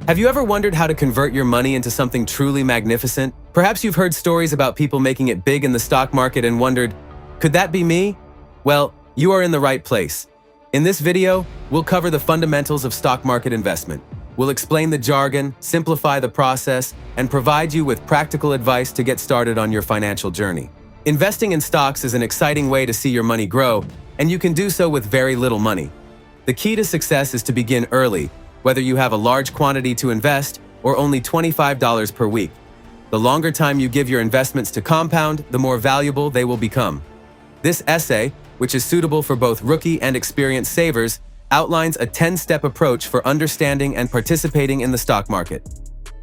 Have you ever wondered how to convert your money into something truly magnificent? Perhaps you've heard stories about people making it big in the stock market and wondered, could that be me? Well, you are in the right place. In this video, we'll cover the fundamentals of stock market investment. We'll explain the jargon, simplify the process, and provide you with practical advice to get started on your financial journey. Investing in stocks is an exciting way to see your money grow, and you can do so with very little money. The key to success is to begin early, whether you have a large quantity to invest or only $25 per week. The longer time you give your investments to compound, the more valuable they will become. This essay, which is suitable for both rookie and experienced savers, outlines a 10-step approach for understanding and participating in the stock market.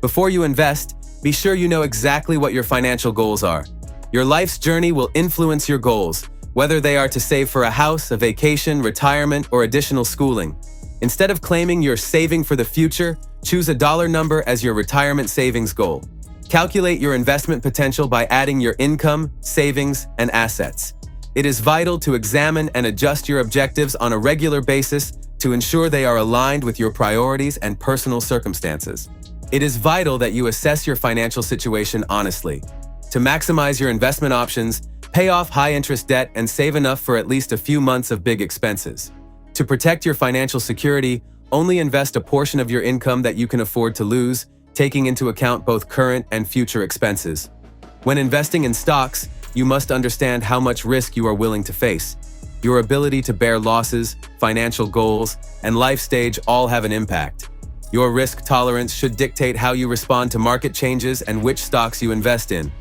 Before you invest, be sure you know exactly what your financial goals are. Your life's journey will influence your goals, whether they are to save for a house, a vacation, retirement, or additional schooling. Instead of claiming you're saving for the future, choose a dollar number as your retirement savings goal. Calculate your investment potential by adding your income, savings, and assets. It is vital to examine and adjust your objectives on a regular basis to ensure they are aligned with your priorities and personal circumstances. It is vital that you assess your financial situation honestly. To maximize your investment options, pay off high-interest debt and save enough for at least a few months of big expenses. To protect your financial security, only invest a portion of your income that you can afford to lose, taking into account both current and future expenses. When investing in stocks, you must understand how much risk you are willing to face. Your ability to bear losses, financial goals, and life stage all have an impact. Your risk tolerance should dictate how you respond to market changes and which stocks you invest in.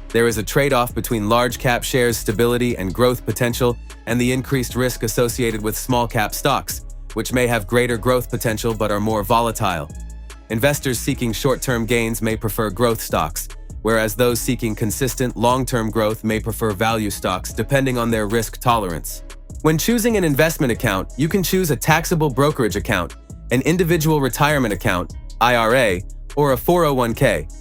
There is a trade-off between large-cap shares' stability and growth potential and the increased risk associated with small-cap stocks, which may have greater growth potential but are more volatile. Investors seeking short-term gains may prefer growth stocks, whereas those seeking consistent, long-term growth may prefer value stocks depending on their risk tolerance. When choosing an investment account, you can choose a taxable brokerage account, an individual retirement account, IRA, or a 401k.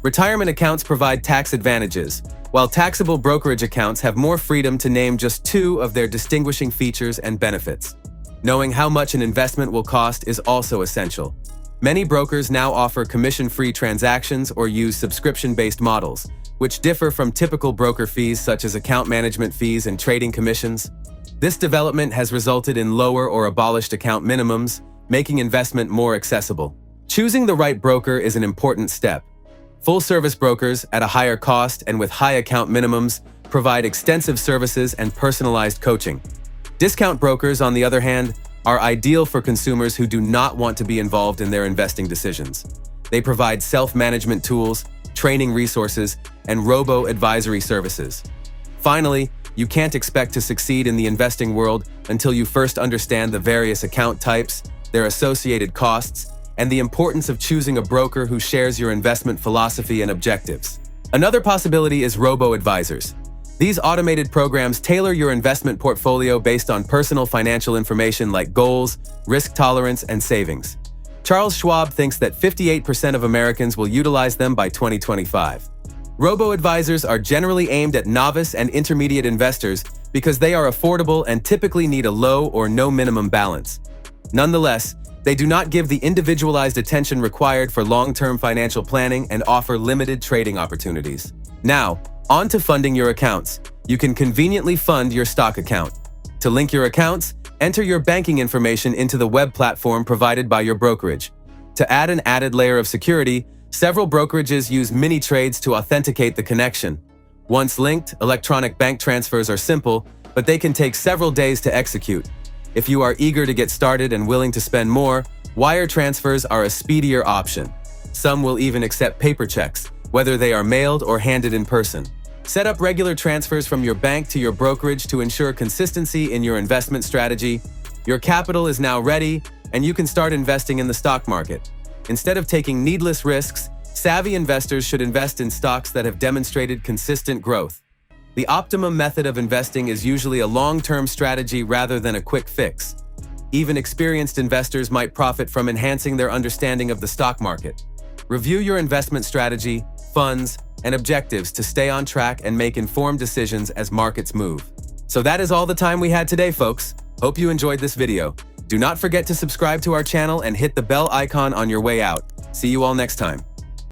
Retirement accounts provide tax advantages, while taxable brokerage accounts have more freedom to name just two of their distinguishing features and benefits. Knowing how much an investment will cost is also essential. Many brokers now offer commission-free transactions or use subscription-based models, which differ from typical broker fees such as account management fees and trading commissions. This development has resulted in lower or abolished account minimums, making investment more accessible. Choosing the right broker is an important step. Full-service brokers, at a higher cost and with high account minimums, provide extensive services and personalized coaching. Discount brokers, on the other hand, are ideal for consumers who do not want to be involved in their investing decisions. They provide self-management tools, training resources, and robo-advisory services. Finally, you can't expect to succeed in the investing world until you first understand the various account types, their associated costs, and the importance of choosing a broker who shares your investment philosophy and objectives. Another possibility is robo-advisors. These automated programs tailor your investment portfolio based on personal financial information like goals, risk tolerance, and savings. Charles Schwab thinks that 58% of Americans will utilize them by 2025. Robo-advisors are generally aimed at novice and intermediate investors because they are affordable and typically need a low or no minimum balance. Nonetheless, they do not give the individualized attention required for long-term financial planning and offer limited trading opportunities. Now, on to funding your accounts. You can conveniently fund your stock account. To link your accounts, enter your banking information into the web platform provided by your brokerage. To add an added layer of security, several brokerages use mini trades to authenticate the connection. Once linked, electronic bank transfers are simple, but they can take several days to execute. If you are eager to get started and willing to spend more, wire transfers are a speedier option. Some will even accept paper checks, whether they are mailed or handed in person. Set up regular transfers from your bank to your brokerage to ensure consistency in your investment strategy. Your capital is now ready, and you can start investing in the stock market. Instead of taking needless risks, savvy investors should invest in stocks that have demonstrated consistent growth. The optimum method of investing is usually a long-term strategy rather than a quick fix. Even experienced investors might profit from enhancing their understanding of the stock market. Review your investment strategy, funds, and objectives to stay on track and make informed decisions as markets move. So that is all the time we had today, folks. Hope you enjoyed this video. Do not forget to subscribe to our channel and hit the bell icon on your way out. See you all next time.